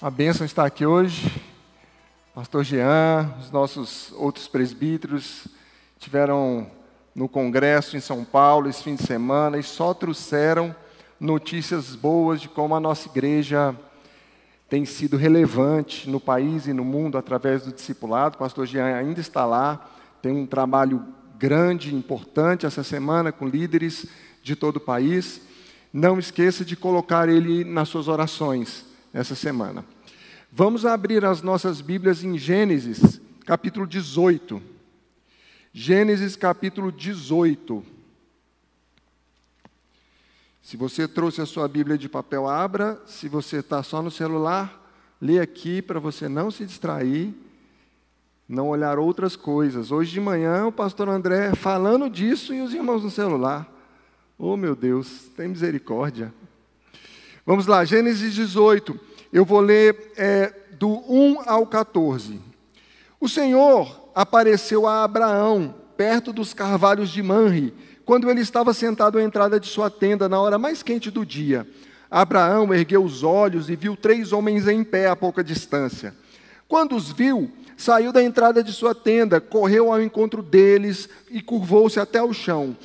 A bênção está aqui hoje. Pastor Jean, os nossos outros presbíteros tiveram no congresso em São Paulo esse fim de semana e só trouxeram notícias boas de como a nossa igreja tem sido relevante no país e no mundo através do discipulado. O pastor Jean ainda está lá, tem um trabalho grande, importante essa semana com líderes de todo o país. Não esqueça de colocar ele nas suas orações essa semana. Vamos abrir as nossas Bíblias em Gênesis, capítulo 18. Gênesis, capítulo 18. Se você trouxe a sua Bíblia de papel, abra. Se você está só no celular, lê aqui para você não se distrair, não olhar outras coisas. Hoje de manhã, o pastor André falando disso e os irmãos no celular. Oh, meu Deus, tem misericórdia. Vamos lá, Gênesis 18. Eu vou ler do 1 ao 14. O Senhor apareceu a Abraão, perto dos carvalhos de Manre, quando ele estava sentado à entrada de sua tenda, na hora mais quente do dia. Abraão ergueu os olhos e viu 3 homens em pé a pouca distância. Quando os viu, saiu da entrada de sua tenda, correu ao encontro deles e curvou-se até o chão.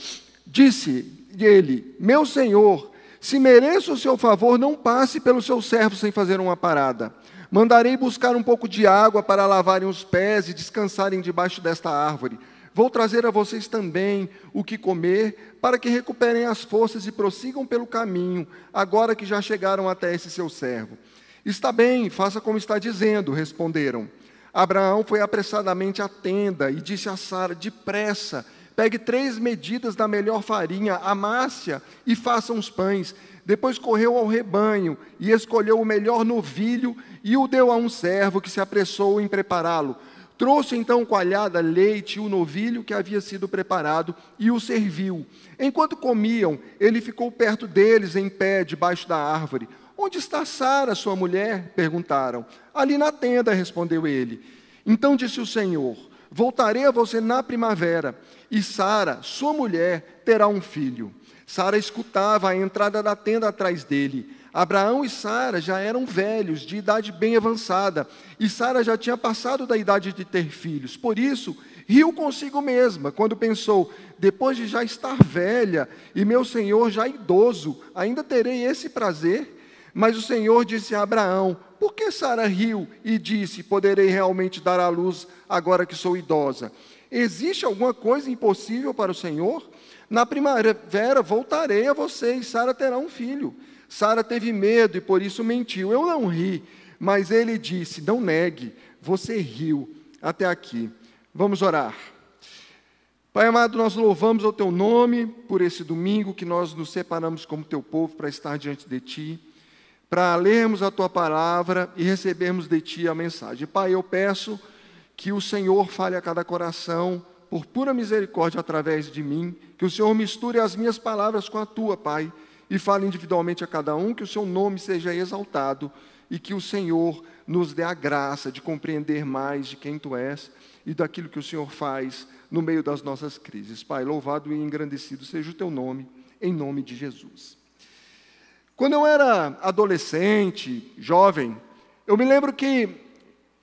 Disse ele: meu senhor, se mereço o seu favor, não passe pelo seu servo sem fazer uma parada. Mandarei buscar um pouco de água para lavarem os pés e descansarem debaixo desta árvore. Vou trazer a vocês também o que comer, para que recuperem as forças e prossigam pelo caminho, agora que já chegaram até esse seu servo. Está bem, faça como está dizendo, responderam. Abraão foi apressadamente à tenda e disse a Sara: depressa, pegue 3 medidas da melhor farinha, amasse-a e faça uns pães. Depois correu ao rebanho e escolheu o melhor novilho e o deu a um servo que se apressou em prepará-lo. Trouxe então coalhada, leite e o novilho que havia sido preparado e o serviu. Enquanto comiam, ele ficou perto deles, em pé, debaixo da árvore. Onde está Sara, sua mulher? Perguntaram. Ali na tenda, respondeu ele. Então disse o Senhor: voltarei a você na primavera, e Sara, sua mulher, terá um filho. Sara escutava a entrada da tenda atrás dele. Abraão e Sara já eram velhos, de idade bem avançada, e Sara já tinha passado da idade de ter filhos. Por isso, riu consigo mesma, quando pensou: depois de já estar velha, e meu senhor já idoso, ainda terei esse prazer? Mas o Senhor disse a Abraão: por que Sara riu e disse: poderei realmente dar à luz agora que sou idosa? Existe alguma coisa impossível para o Senhor? Na primavera voltarei a você e Sara terá um filho. Sara teve medo e por isso mentiu. Eu não ri, mas ele disse: não negue, você riu. Até aqui. Vamos orar. Pai amado, nós louvamos o teu nome por esse domingo que nós nos separamos como teu povo para estar diante de ti, para lermos a tua palavra e recebermos de ti a mensagem. Pai, eu peço que o Senhor fale a cada coração, por pura misericórdia através de mim, que o Senhor misture as minhas palavras com a tua, Pai, e fale individualmente a cada um, que o seu nome seja exaltado e que o Senhor nos dê a graça de compreender mais de quem tu és e daquilo que o Senhor faz no meio das nossas crises. Pai, louvado e engrandecido seja o teu nome, em nome de Jesus. Quando eu era adolescente, jovem, eu me lembro que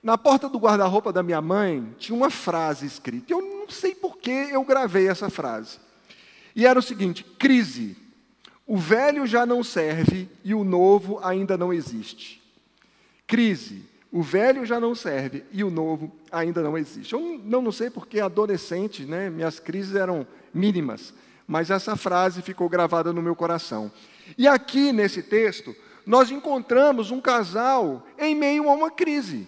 na porta do guarda-roupa da minha mãe tinha uma frase escrita. Eu não sei por que eu gravei essa frase. E era o seguinte: crise. O velho já não serve e o novo ainda não existe. Crise. O velho já não serve e o novo ainda não existe. Eu não sei porque adolescente, né, minhas crises eram mínimas, mas essa frase ficou gravada no meu coração. E aqui nesse texto, nós encontramos um casal em meio a uma crise.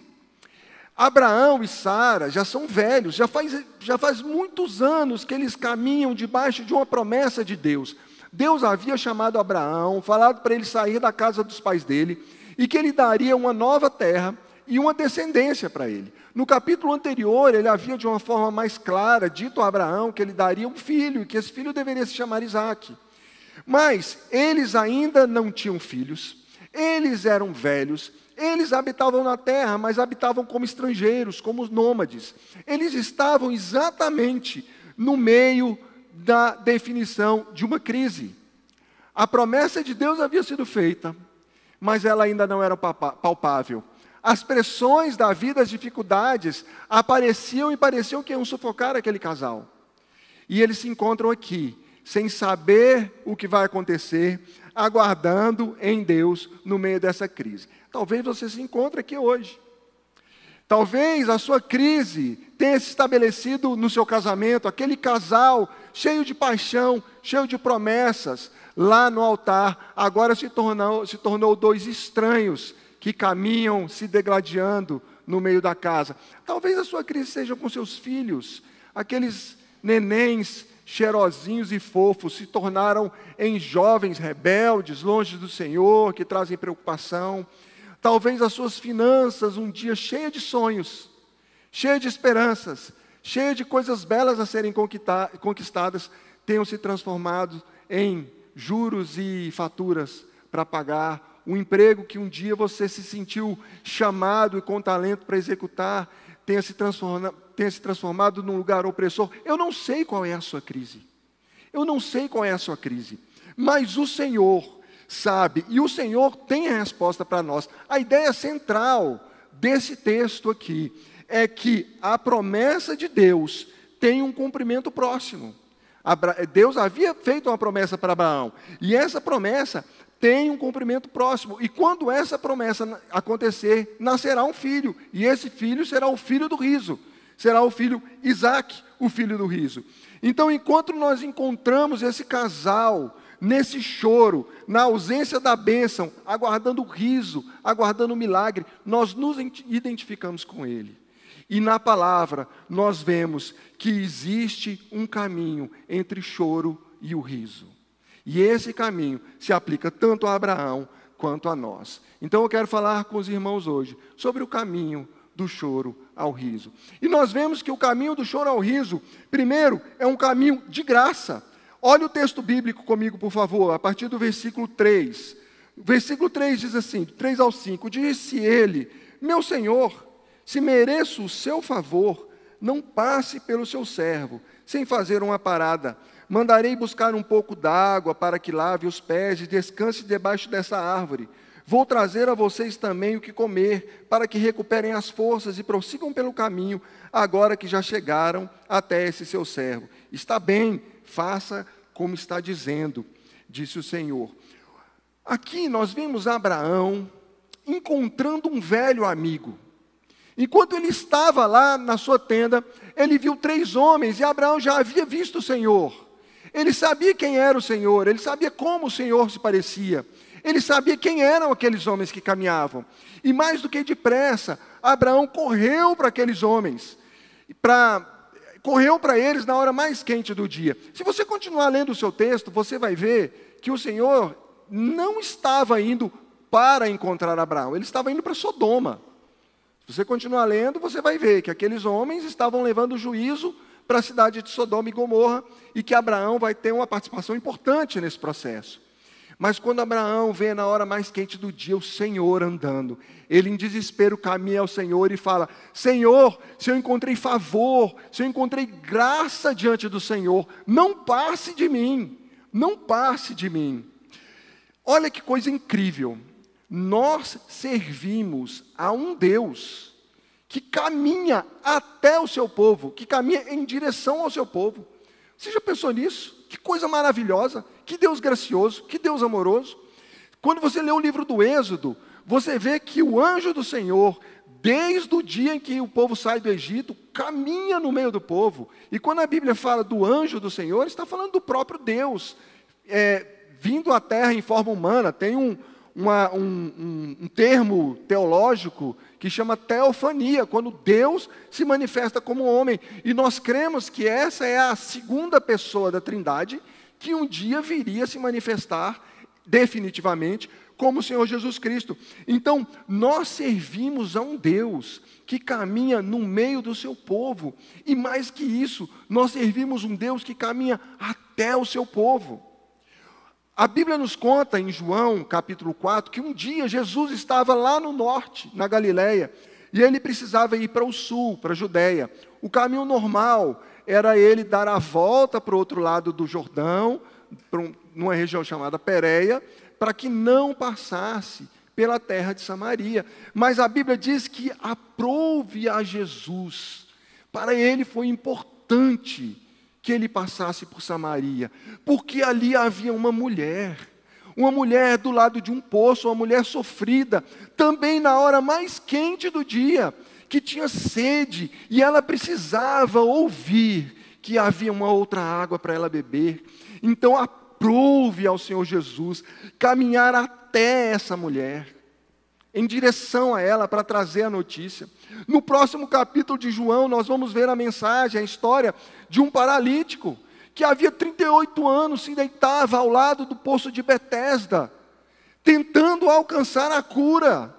Abraão e Sara já são velhos, já faz muitos anos que eles caminham debaixo de uma promessa de Deus. Deus havia chamado Abraão, falado para ele sair da casa dos pais dele, e que ele daria uma nova terra e uma descendência para ele. No capítulo anterior, ele havia de uma forma mais clara dito a Abraão que ele daria um filho, e que esse filho deveria se chamar Isaque. Mas eles ainda não tinham filhos, eles eram velhos, eles habitavam na terra, mas habitavam como estrangeiros, como nômades. Eles estavam exatamente no meio da definição de uma crise. A promessa de Deus havia sido feita, mas ela ainda não era palpável. As pressões da vida, as dificuldades, apareciam e pareciam que iam sufocar aquele casal. E eles se encontram aqui, sem saber o que vai acontecer, aguardando em Deus no meio dessa crise. Talvez você se encontre aqui hoje. Talvez a sua crise tenha se estabelecido no seu casamento, aquele casal cheio de paixão, cheio de promessas, lá no altar, agora se tornou dois estranhos que caminham se degladiando no meio da casa. Talvez a sua crise seja com seus filhos, aqueles nenéns cheirosinhos e fofos se tornaram em jovens rebeldes, longe do Senhor, que trazem preocupação. Talvez as suas finanças, um dia cheia de sonhos, cheia de esperanças, cheia de coisas belas a serem conquistadas, tenham se transformado em juros e faturas para pagar. O emprego que um dia você se sentiu chamado e com talento para executar, tenha se transformado num lugar opressor. Eu não sei qual é a sua crise. Eu não sei qual é a sua crise. Mas o Senhor sabe, e o Senhor tem a resposta para nós. A ideia central desse texto aqui é que a promessa de Deus tem um cumprimento próximo. Deus havia feito uma promessa para Abraão, e essa promessa tem um cumprimento próximo. E quando essa promessa acontecer, nascerá um filho, e esse filho será o filho do riso, será o filho Isaque, o filho do riso. Então, enquanto nós encontramos esse casal nesse choro, na ausência da bênção, aguardando o riso, aguardando o milagre, nós nos identificamos com ele. E na palavra nós vemos que existe um caminho entre choro e o riso. E esse caminho se aplica tanto a Abraão quanto a nós. Então eu quero falar com os irmãos hoje sobre o caminho do choro ao riso. E nós vemos que o caminho do choro ao riso, primeiro, é um caminho de graça. Olha o texto bíblico comigo, por favor, a partir do versículo 3. O versículo 3 diz assim, 3 ao 5, disse ele, meu Senhor, se mereço o seu favor, não passe pelo seu servo, sem fazer uma parada. Mandarei buscar um pouco d'água para que lave os pés e descanse debaixo dessa árvore. Vou trazer a vocês também o que comer, para que recuperem as forças e prossigam pelo caminho, agora que já chegaram até esse seu servo. Está bem, faça como está dizendo, disse o Senhor. Aqui nós vemos Abraão encontrando um velho amigo. Enquanto ele estava lá na sua tenda, ele viu 3 homens, e Abraão já havia visto o Senhor. Ele sabia quem era o Senhor, ele sabia como o Senhor se parecia. Ele sabia quem eram aqueles homens que caminhavam. E mais do que depressa, Abraão correu para aqueles homens, correu para eles na hora mais quente do dia. Se você continuar lendo o seu texto, você vai ver que o Senhor não estava indo para encontrar Abraão, ele estava indo para Sodoma. Se você continuar lendo, você vai ver que aqueles homens estavam levando juízo para a cidade de Sodoma e Gomorra, e que Abraão vai ter uma participação importante nesse processo. Mas quando Abraão vê na hora mais quente do dia o Senhor andando, ele em desespero caminha ao Senhor e fala, Senhor, se eu encontrei favor, se eu encontrei graça diante do Senhor, não passe de mim, não passe de mim. Olha que coisa incrível, nós servimos a um Deus que caminha até o seu povo, que caminha em direção ao seu povo. Você já pensou nisso? Que coisa maravilhosa, que Deus gracioso, que Deus amoroso. Quando você lê o livro do Êxodo, você vê que o anjo do Senhor, desde o dia em que o povo sai do Egito, caminha no meio do povo. E quando a Bíblia fala do anjo do Senhor, está falando do próprio Deus, vindo à terra em forma humana. Tem um termo teológico que chama teofania, quando Deus se manifesta como homem. E nós cremos que essa é a segunda pessoa da Trindade, que um dia viria se manifestar definitivamente como o Senhor Jesus Cristo. Então, nós servimos a um Deus que caminha no meio do seu povo. E mais que isso, nós servimos um Deus que caminha até o seu povo. A Bíblia nos conta em João, capítulo 4, que um dia Jesus estava lá no norte, na Galileia, e ele precisava ir para o sul, para a Judéia. O caminho normal era ele dar a volta para o outro lado do Jordão, numa região chamada Pérea, para que não passasse pela terra de Samaria. Mas a Bíblia diz que aprouve a Jesus. Para ele foi importante que ele passasse por Samaria, porque ali havia uma mulher do lado de um poço, uma mulher sofrida, também na hora mais quente do dia, que tinha sede, e ela precisava ouvir que havia uma outra água para ela beber. Então aprouve ao Senhor Jesus caminhar até essa mulher, em direção a ela, para trazer a notícia. No próximo capítulo de João, nós vamos ver a mensagem, a história de um paralítico, que havia 38 anos se deitava ao lado do poço de Betesda, tentando alcançar a cura.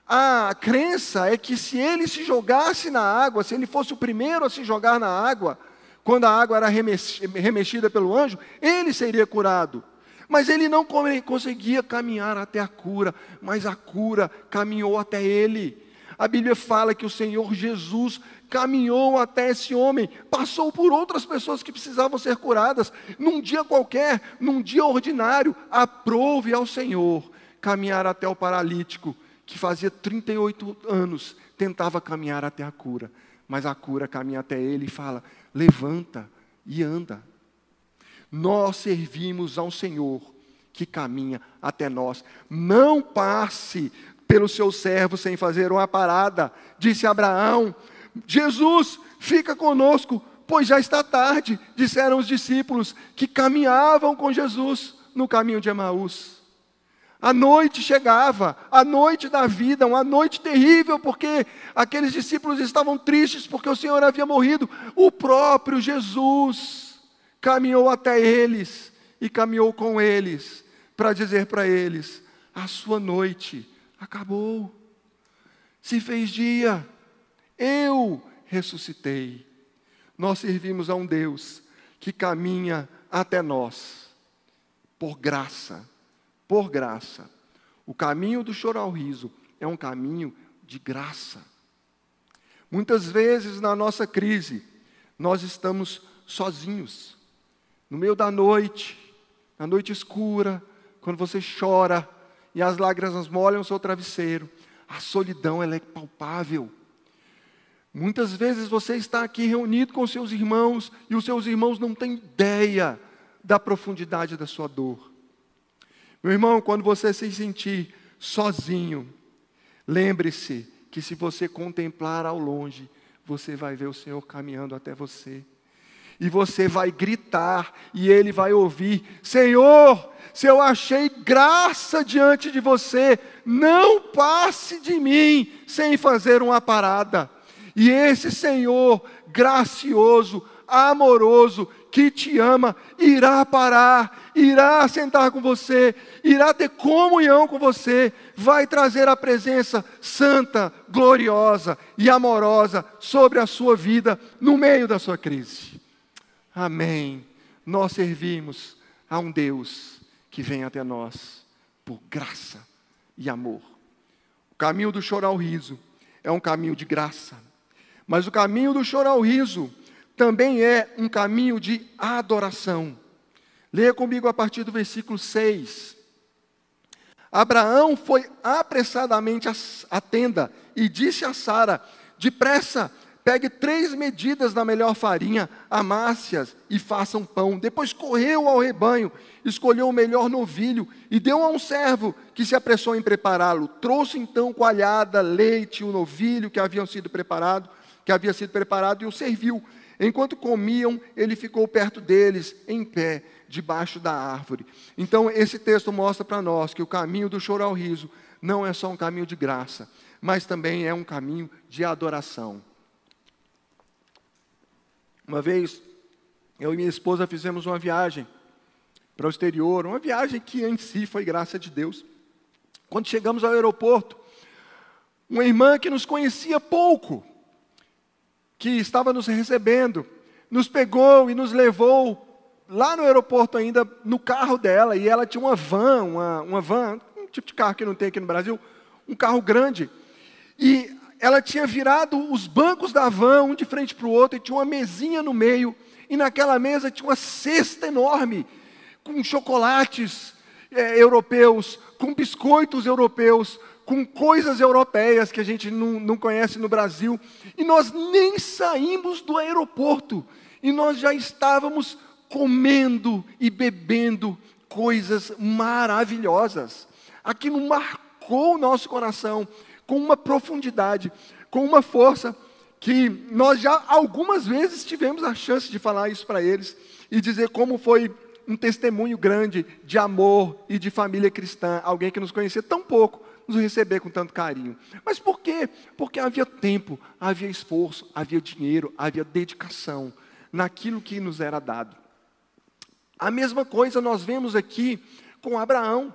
A crença é que se ele se jogasse na água, se ele fosse o primeiro a se jogar na água, quando a água era remexida pelo anjo, ele seria curado. Mas ele não conseguia caminhar até a cura, mas a cura caminhou até ele. A Bíblia fala que o Senhor Jesus caminhou até esse homem, passou por outras pessoas que precisavam ser curadas, num dia qualquer, num dia ordinário, aprouve ao Senhor caminhar até o paralítico, que fazia 38 anos, tentava caminhar até a cura, mas a cura caminha até ele e fala, levanta e anda. Nós servimos ao Senhor, que caminha até nós. Não passe pelo seu servo sem fazer uma parada, disse Abraão. Jesus, fica conosco, pois já está tarde, disseram os discípulos que caminhavam com Jesus no caminho de Emaús. A noite chegava, a noite da vida, uma noite terrível, porque aqueles discípulos estavam tristes, porque o Senhor havia morrido. O próprio Jesus caminhou até eles, e caminhou com eles, para dizer para eles, a sua noite acabou, se fez dia, eu ressuscitei. Nós servimos a um Deus que caminha até nós, por graça. Por graça. O caminho do choro ao riso é um caminho de graça. Muitas vezes na nossa crise, nós estamos sozinhos. No meio da noite, na noite escura, quando você chora e as lágrimas molham o seu travesseiro, a solidão ela é palpável. Muitas vezes você está aqui reunido com seus irmãos e os seus irmãos não têm ideia da profundidade da sua dor. Meu irmão, quando você se sentir sozinho, lembre-se que se você contemplar ao longe, você vai ver o Senhor caminhando até você. E você vai gritar, e Ele vai ouvir, Senhor, se eu achei graça diante de você, não passe de mim sem fazer uma parada. E esse Senhor gracioso, amoroso, que te ama, irá parar, irá sentar com você, irá ter comunhão com você, vai trazer a presença santa, gloriosa e amorosa sobre a sua vida, no meio da sua crise. Amém. Nós servimos a um Deus que vem até nós por graça e amor. O caminho do choro ao riso é um caminho de graça, mas o caminho do choro ao riso também é um caminho de adoração. Leia comigo a partir do versículo 6. Abraão foi apressadamente à tenda e disse a Sara, depressa, pegue 3 medidas da melhor farinha, amasse-as e faça um pão. Depois correu ao rebanho, escolheu o melhor novilho e deu a um servo que se apressou em prepará-lo. Trouxe então coalhada, leite e o novilho que havia sido preparado e o serviu. Enquanto comiam, ele ficou perto deles, em pé, debaixo da árvore. Então, esse texto mostra para nós que o caminho do choro ao riso não é só um caminho de graça, mas também é um caminho de adoração. Uma vez, eu e minha esposa fizemos uma viagem para o exterior, uma viagem que em si foi graça de Deus. Quando chegamos ao aeroporto, uma irmã que nos conhecia pouco, que estava nos recebendo, nos pegou e nos levou lá no aeroporto ainda, no carro dela, e ela tinha uma van, um tipo de carro que não tem aqui no Brasil, um carro grande, e ela tinha virado os bancos da van, um de frente para o outro, e tinha uma mesinha no meio, e naquela mesa tinha uma cesta enorme, com chocolates, europeus, com biscoitos europeus, com coisas europeias que a gente não conhece no Brasil. E nós nem saímos do aeroporto. E nós já estávamos comendo e bebendo coisas maravilhosas. Aquilo marcou o nosso coração com uma profundidade, com uma força, que nós já algumas vezes tivemos a chance de falar isso para eles e dizer como foi um testemunho grande de amor e de família cristã, alguém que nos conhecia tão pouco, nos receber com tanto carinho. Mas por quê? Porque havia tempo, havia esforço, havia dinheiro, havia dedicação naquilo que nos era dado. A mesma coisa nós vemos aqui com Abraão.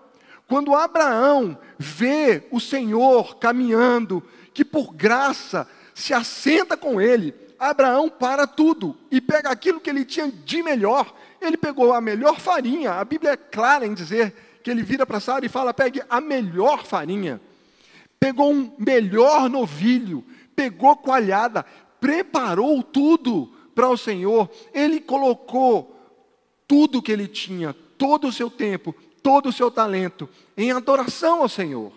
Quando Abraão vê o Senhor caminhando, que por graça se assenta com ele, Abraão para tudo e pega aquilo que ele tinha de melhor. Ele pegou a melhor farinha. A Bíblia é clara em dizer que ele vira para Sara e fala: pegue a melhor farinha. Pegou um melhor novilho, pegou coalhada, preparou tudo para o Senhor. Ele colocou tudo que ele tinha, todo o seu tempo, todo o seu talento, em adoração ao Senhor.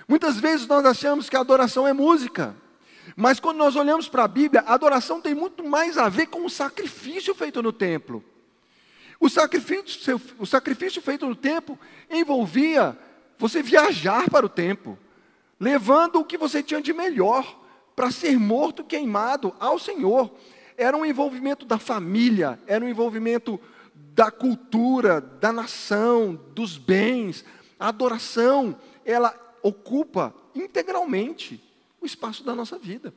Muitas vezes nós achamos que a adoração é música. Mas quando nós olhamos para a Bíblia, a adoração tem muito mais a ver com o sacrifício feito no templo. O sacrifício feito no templo envolvia você viajar para o templo, levando o que você tinha de melhor para ser morto, queimado ao Senhor. Era um envolvimento da família, era um envolvimento da cultura, da nação, dos bens. A adoração, ela ocupa integralmente o espaço da nossa vida.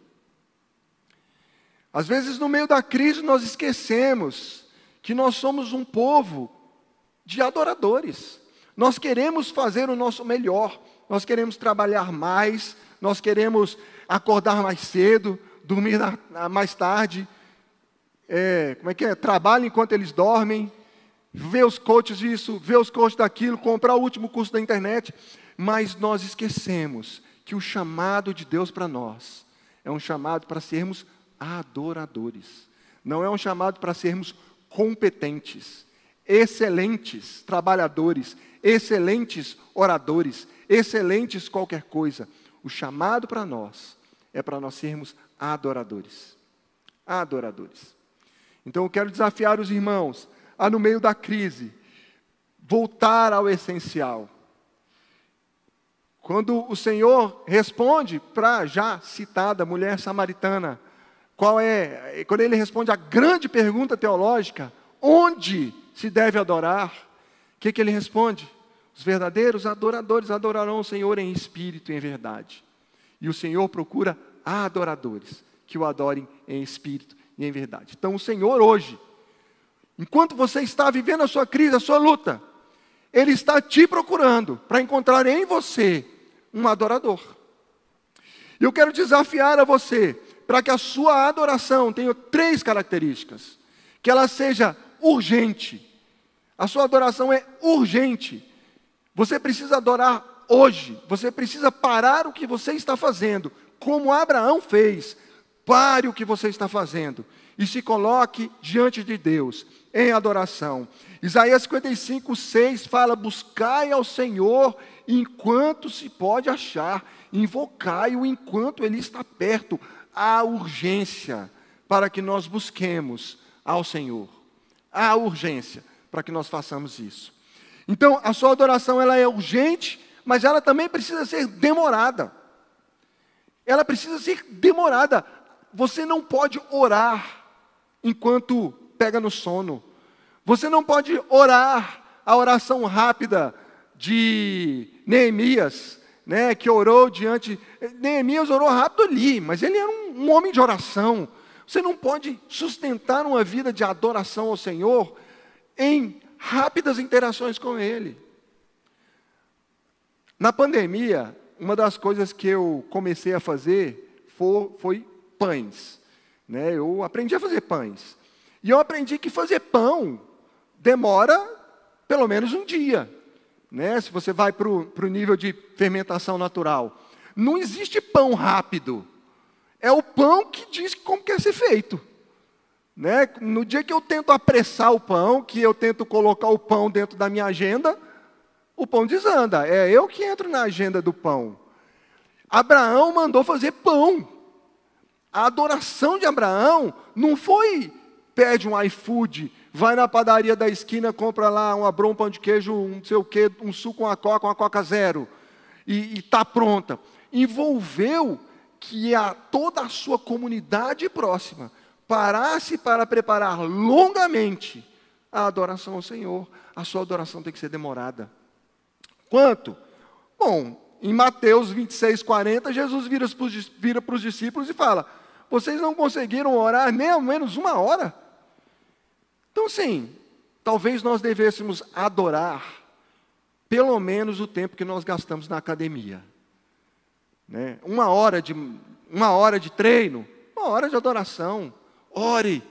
Às vezes, no meio da crise, nós esquecemos que nós somos um povo de adoradores. Nós queremos fazer o nosso melhor, nós queremos trabalhar mais, nós queremos acordar mais cedo, dormir mais tarde, trabalho enquanto eles dormem, ver os coaches disso, ver os coaches daquilo, comprar o último curso da internet, mas nós esquecemos que o chamado de Deus para nós é um chamado para sermos adoradores. Não é um chamado para sermos competentes, excelentes trabalhadores, excelentes oradores, excelentes qualquer coisa. O chamado para nós é para nós sermos adoradores. Adoradores. Então eu quero desafiar os irmãos a, no meio da crise, voltar ao essencial. Quando o Senhor responde para a já citada mulher samaritana, quando ele responde a grande pergunta teológica, onde se deve adorar? O que ele responde? Os verdadeiros adoradores adorarão o Senhor em espírito e em verdade. E o Senhor procura adoradores que o adorem em espírito e em verdade. Então o Senhor hoje, enquanto você está vivendo a sua crise, a sua luta, Ele está te procurando para encontrar em você um adorador. E eu quero desafiar a você, para que a sua adoração tenha 3 características. Que ela seja urgente. A sua adoração é urgente. Você precisa adorar hoje. Você precisa parar o que você está fazendo. Como Abraão fez. Pare o que você está fazendo. E se coloque diante de Deus em adoração. Isaías 55:6 fala: buscai ao Senhor enquanto se pode achar, invocai-o enquanto Ele está perto. Há urgência para que nós busquemos ao Senhor. Há urgência para que nós façamos isso. Então, a sua adoração ela é urgente, mas ela também precisa ser demorada. Ela precisa ser demorada. Você não pode orar enquanto pega no sono. Você não pode orar a oração rápida de Neemias, né, que orou diante... Neemias orou rápido ali, mas ele era um homem de oração. Você não pode sustentar uma vida de adoração ao Senhor em rápidas interações com Ele. Na pandemia, uma das coisas que eu comecei a fazer foi pães. Né? Eu aprendi a fazer pães. E eu aprendi que fazer pão demora pelo menos um dia. Né? Se você vai para o nível de fermentação natural. Não existe pão rápido. É o pão que diz como quer ser feito. Né? No dia que eu tento apressar o pão, que eu tento colocar o pão dentro da minha agenda, o pão desanda. É eu que entro na agenda do pão. Abraão mandou fazer pão. A adoração de Abraão não foi pede um iFood, vai na padaria da esquina, compra lá um pão de queijo, um não sei o quê, um suco, uma Coca zero, e está pronta. Envolveu que toda a sua comunidade próxima parasse para preparar longamente a adoração ao Senhor. A sua adoração tem que ser demorada. Quanto? Bom, em Mateus 26:40, Jesus vira para os discípulos e fala: vocês não conseguiram orar nem ao menos 1 hora? Então, sim, talvez nós devêssemos adorar pelo menos o tempo que nós gastamos na academia. Né? 1 hora de treino, 1 hora de adoração. Ore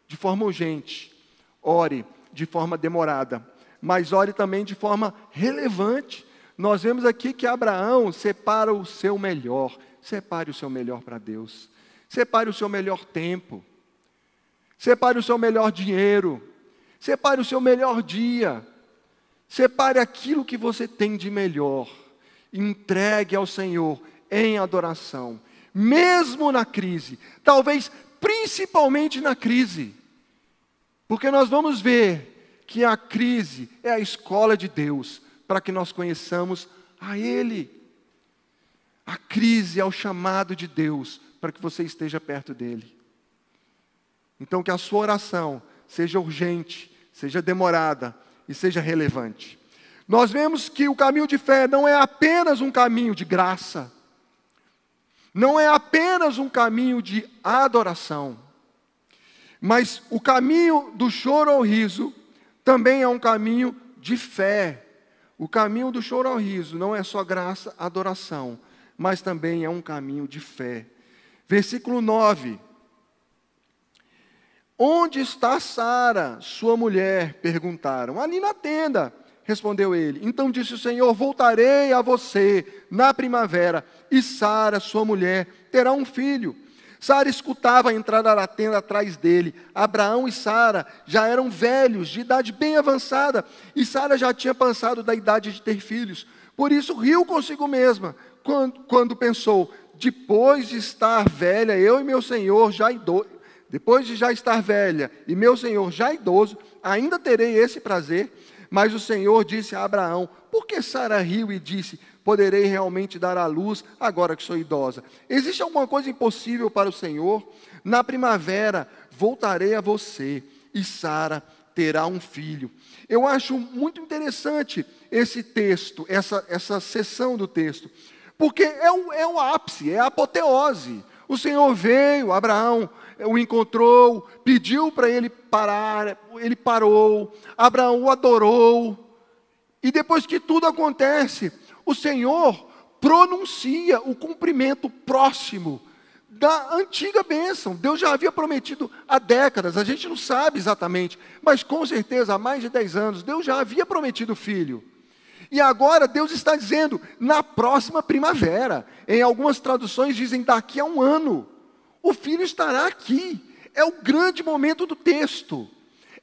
de forma urgente, ore de forma demorada, mas ore também de forma relevante. Nós vemos aqui que Abraão separa o seu melhor. Separe o seu melhor para Deus. Separe o seu melhor tempo. Separe o seu melhor dinheiro. Separe o seu melhor dia. Separe aquilo que você tem de melhor. Entregue ao Senhor em adoração. Mesmo na crise. Talvez principalmente na crise. Porque nós vamos ver que a crise é a escola de Deus para que nós conheçamos a Ele. A crise é o chamado de Deus para que você esteja perto dEle. Então que a sua oração seja urgente, seja demorada e seja relevante. Nós vemos que o caminho de fé não é apenas um caminho de graça, não é apenas um caminho de adoração, mas o caminho do choro ao riso também é um caminho de fé. O caminho do choro ao riso não é só graça, adoração, mas também é um caminho de fé. Versículo 9. Onde está Sara, sua mulher? Perguntaram. Ali na tenda, respondeu ele. Então disse o Senhor: voltarei a você na primavera, e Sara, sua mulher, terá um filho. Sara escutava a entrada da tenda atrás dele. Abraão e Sara já eram velhos, de idade bem avançada, e Sara já tinha passado da idade de ter filhos. Por isso riu consigo mesma, quando pensou: depois de estar velha, eu e meu senhor já idoso, depois de já estar velha e meu senhor já idoso, ainda terei esse prazer. Mas o Senhor disse a Abraão: por que Sara riu e disse: poderei realmente dar à luz agora que sou idosa? Existe alguma coisa impossível para o Senhor? Na primavera voltarei a você, e Sara terá um filho. Eu acho muito interessante esse texto, essa seção do texto, porque é o ápice, é a apoteose. O Senhor veio, Abraão o encontrou, pediu para ele parar, ele parou, Abraão o adorou, e depois que tudo acontece, o Senhor pronuncia o cumprimento próximo da antiga bênção. Deus já havia prometido há décadas, a gente não sabe exatamente, mas com certeza há mais de 10 anos, Deus já havia prometido filho. E agora Deus está dizendo, na próxima primavera. Em algumas traduções dizem, daqui a 1 ano, o filho estará aqui. É o grande momento do texto.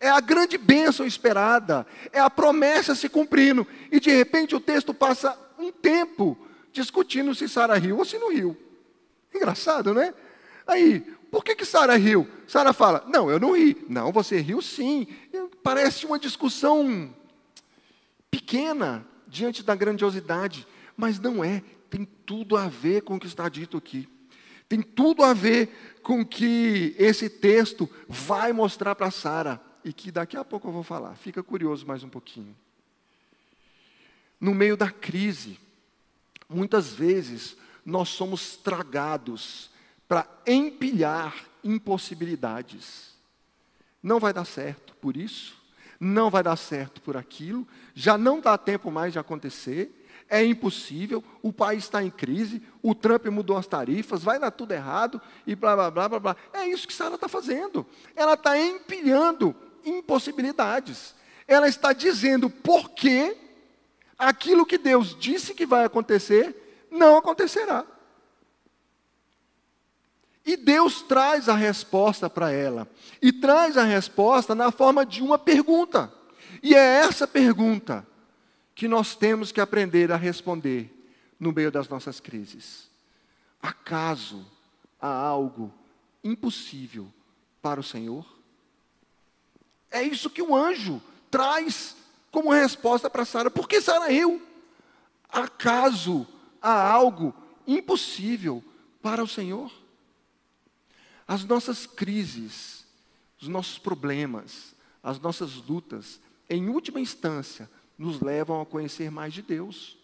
É a grande bênção esperada. É a promessa se cumprindo. E de repente o texto passa um tempo discutindo se Sara riu ou se não riu. Engraçado, né? Aí, por que Sara riu? Sara fala, não, eu não ri. Não, você riu sim. Parece uma discussão pequena diante da grandiosidade, mas não é. Tem tudo a ver com o que está dito aqui. Tem tudo a ver com o que esse texto vai mostrar para Sara, e que daqui a pouco eu vou falar. Fica curioso mais um pouquinho. No meio da crise, muitas vezes nós somos tragados para empilhar impossibilidades. Não vai dar certo por isso, não vai dar certo por aquilo, já não dá tempo mais de acontecer, é impossível, o país está em crise, o Trump mudou as tarifas, vai dar tudo errado, e blá, blá, blá, blá, blá. É isso que Sara está fazendo. Ela está empilhando impossibilidades. Ela está dizendo por que aquilo que Deus disse que vai acontecer, não acontecerá. E Deus traz a resposta para ela. E traz a resposta na forma de uma pergunta. E é essa pergunta que nós temos que aprender a responder no meio das nossas crises. Acaso há algo impossível para o Senhor? É isso que o anjo traz como resposta para Sara. Por que Sara riu? Acaso há algo impossível para o Senhor? As nossas crises, os nossos problemas, as nossas lutas, em última instância, nos levam a conhecer mais de Deus.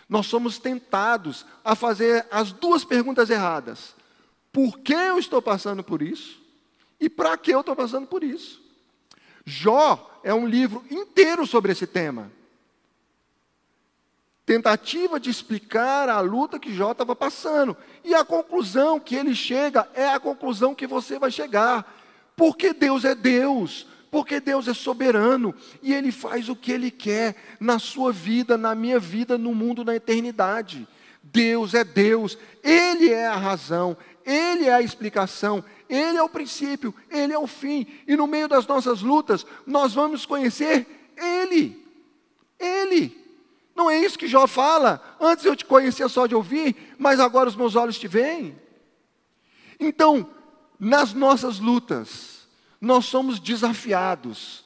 Nós somos tentados a fazer as duas perguntas erradas. Por que eu estou passando por isso? E para que eu estou passando por isso? Jó é um livro inteiro sobre esse tema. Tentativa de explicar a luta que Jó estava passando. E a conclusão que ele chega é a conclusão que você vai chegar. Porque Deus é Deus. Porque Deus é soberano. E Ele faz o que Ele quer na sua vida, na minha vida, no mundo, na eternidade. Deus é Deus. Ele é a razão. Ele é a explicação. Ele é o princípio. Ele é o fim. E no meio das nossas lutas, nós vamos conhecer Ele. Ele. Não é isso que Jó fala? Antes eu te conhecia só de ouvir, mas agora os meus olhos te veem. Então, nas nossas lutas, nós somos desafiados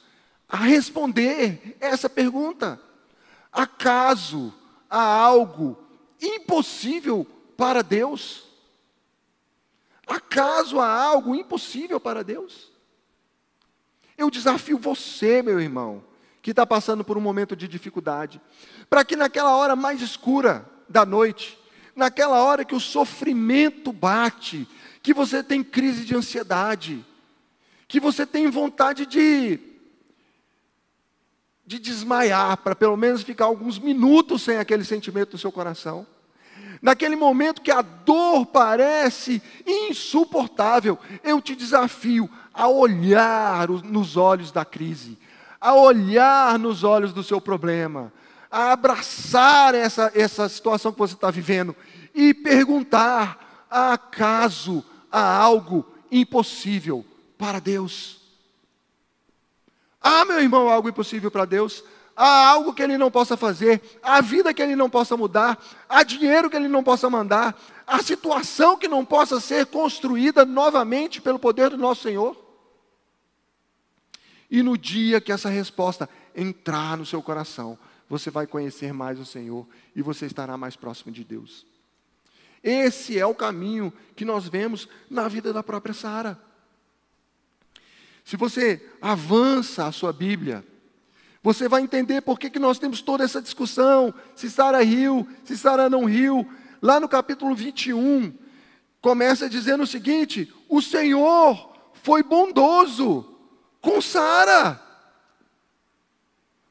a responder essa pergunta. Acaso há algo impossível para Deus? Acaso há algo impossível para Deus? Eu desafio você, meu irmão, que está passando por um momento de dificuldade, para que naquela hora mais escura da noite, naquela hora que o sofrimento bate, que você tem crise de ansiedade, que você tem vontade de desmaiar, para pelo menos ficar alguns minutos sem aquele sentimento no seu coração, naquele momento que a dor parece insuportável, eu te desafio a olhar nos olhos da crise, a olhar nos olhos do seu problema, a abraçar essa situação que você está vivendo e perguntar: acaso há algo impossível para Deus? Há, meu irmão, algo impossível para Deus? Há algo que Ele não possa fazer? Há vida que Ele não possa mudar? Há dinheiro que Ele não possa mandar? Há situação que não possa ser construída novamente pelo poder do nosso Senhor? E no dia que essa resposta entrar no seu coração, você vai conhecer mais o Senhor e você estará mais próximo de Deus. Esse é o caminho que nós vemos na vida da própria Sara. Se você avança a sua Bíblia, você vai entender por que nós temos toda essa discussão, se Sara riu, se Sara não riu. Lá no capítulo 21, começa dizendo o seguinte: o Senhor foi bondoso com Sara.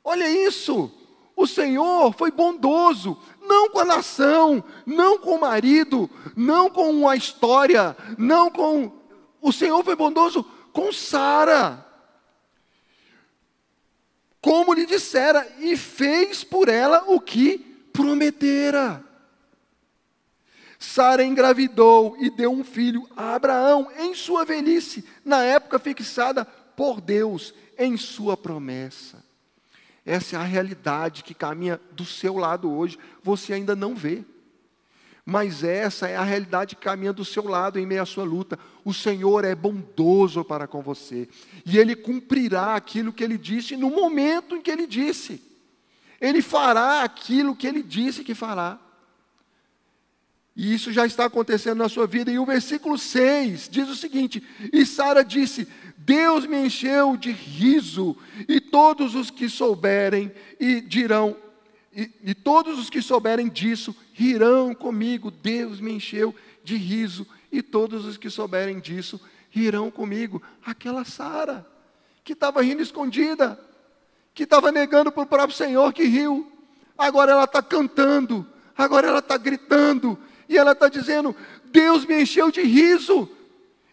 Olha isso, o Senhor foi bondoso, não com a nação, não com o marido, não com a história, não com... O Senhor foi bondoso com Sara, como lhe dissera, e fez por ela o que prometera. Sara engravidou e deu um filho a Abraão em sua velhice, na época fixada por Deus em sua promessa. Essa é a realidade que caminha do seu lado hoje, você ainda não vê. Mas essa é a realidade que caminha do seu lado em meio à sua luta. O Senhor é bondoso para com você. E Ele cumprirá aquilo que Ele disse no momento em que Ele disse. Ele fará aquilo que Ele disse que fará. E isso já está acontecendo na sua vida. E o versículo 6 diz o seguinte: e Sara disse: Deus me encheu de riso, e todos os que souberem e dirão, e todos os que souberem disso rirão comigo. Deus me encheu de riso, e todos os que souberem disso rirão comigo. Aquela Sara, que estava rindo escondida, que estava negando para o próprio Senhor que riu, agora ela está cantando, agora ela está gritando, e ela está dizendo: Deus me encheu de riso,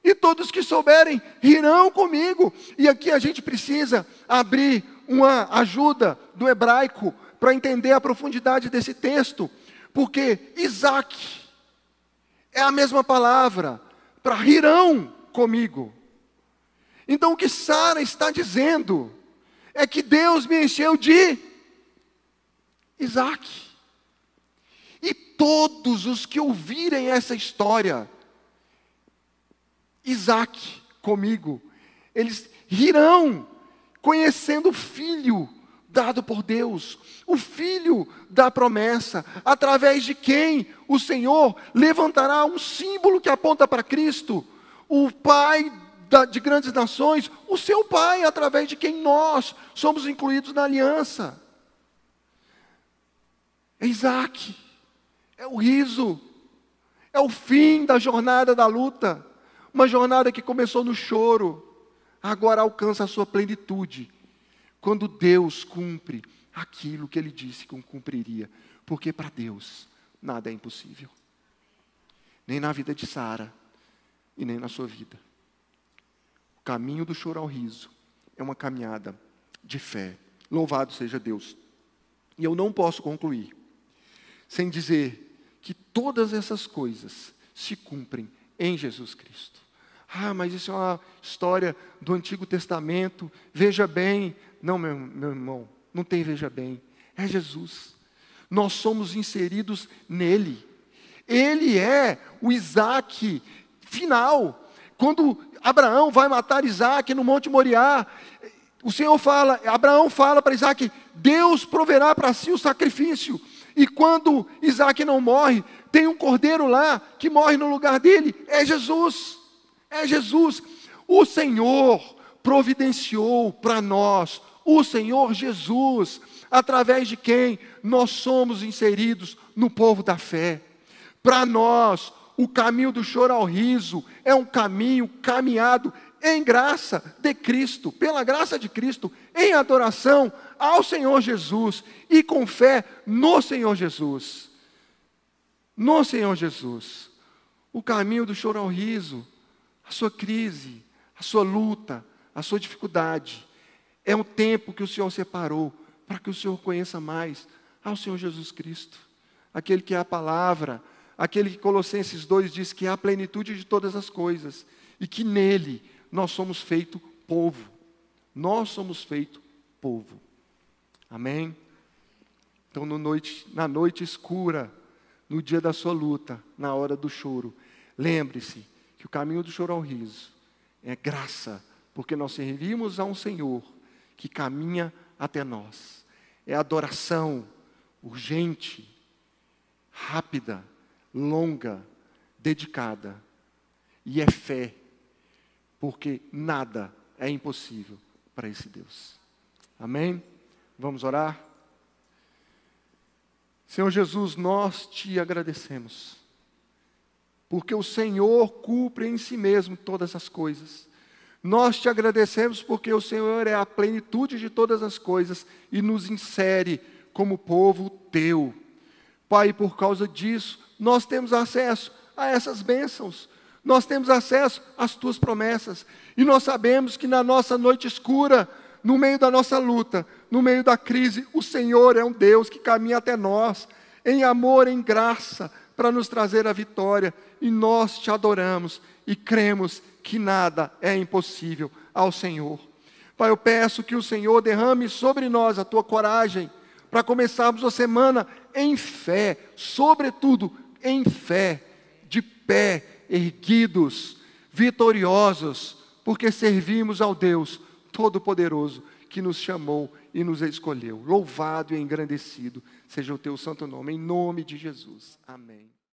e todos que souberem rirão comigo. E aqui a gente precisa abrir uma ajuda do hebraico para entender a profundidade desse texto, porque Isaac é a mesma palavra para rirão comigo. Então o que Sara está dizendo é que Deus me encheu de Isaac. E todos os que ouvirem essa história, Isaac comigo, eles rirão, conhecendo o filho dado por Deus, o filho da promessa, através de quem o Senhor levantará um símbolo que aponta para Cristo, o Pai de grandes nações, o seu Pai, através de quem nós somos incluídos na aliança. É Isaac, é o riso, é o fim da jornada da luta, uma jornada que começou no choro, agora alcança a sua plenitude, quando Deus cumpre aquilo que Ele disse que cumpriria, porque para Deus nada é impossível, nem na vida de Sara e nem na sua vida. O caminho do choro ao riso é uma caminhada de fé. Louvado seja Deus. E eu não posso concluir sem dizer que todas essas coisas se cumprem em Jesus Cristo. Ah, mas isso é uma história do Antigo Testamento, veja bem. Não, meu irmão, não tem veja bem. É Jesus. Nós somos inseridos nele. Ele é o Isaac final. Quando Abraão vai matar Isaac no Monte Moriá, o Senhor fala, Abraão fala para Isaac, Deus proverá para si o sacrifício. E quando Isaac não morre, tem um cordeiro lá que morre no lugar dele. É Jesus. É Jesus. O Senhor providenciou para nós o Senhor Jesus, através de quem nós somos inseridos no povo da fé. Para nós, o caminho do choro ao riso é um caminho caminhado em graça de Cristo, pela graça de Cristo, em adoração ao Senhor Jesus e com fé no Senhor Jesus. No Senhor Jesus. O caminho do choro ao riso, a sua crise, a sua luta, a sua dificuldade, é um tempo que o Senhor separou para que o Senhor conheça mais ao Senhor Jesus Cristo, aquele que é a palavra, aquele que Colossenses 2 diz que é a plenitude de todas as coisas, e que nele nós somos feito povo. Nós somos feito povo. Amém? Então, na noite escura, no dia da sua luta, na hora do choro, lembre-se que o caminho do choro ao riso é graça, porque nós servimos a um Senhor que caminha até nós. É adoração urgente, rápida, longa, dedicada. E é fé, porque nada é impossível para esse Deus. Amém? Vamos orar? Senhor Jesus, nós te agradecemos, porque o Senhor cumpre em si mesmo todas as coisas. Nós te agradecemos porque o Senhor é a plenitude de todas as coisas e nos insere como povo teu. Pai, por causa disso, nós temos acesso a essas bênçãos. Nós temos acesso às tuas promessas. E nós sabemos que na nossa noite escura, no meio da nossa luta, no meio da crise, o Senhor é um Deus que caminha até nós, em amor, em graça, para nos trazer a vitória. E nós te adoramos e cremos que nada é impossível ao Senhor. Pai, eu peço que o Senhor derrame sobre nós a tua coragem, para começarmos a semana em fé, sobretudo em fé, de pé, erguidos, vitoriosos, porque servimos ao Deus Todo-Poderoso, que nos chamou e nos escolheu. Louvado e engrandecido seja o teu santo nome, em nome de Jesus. Amém.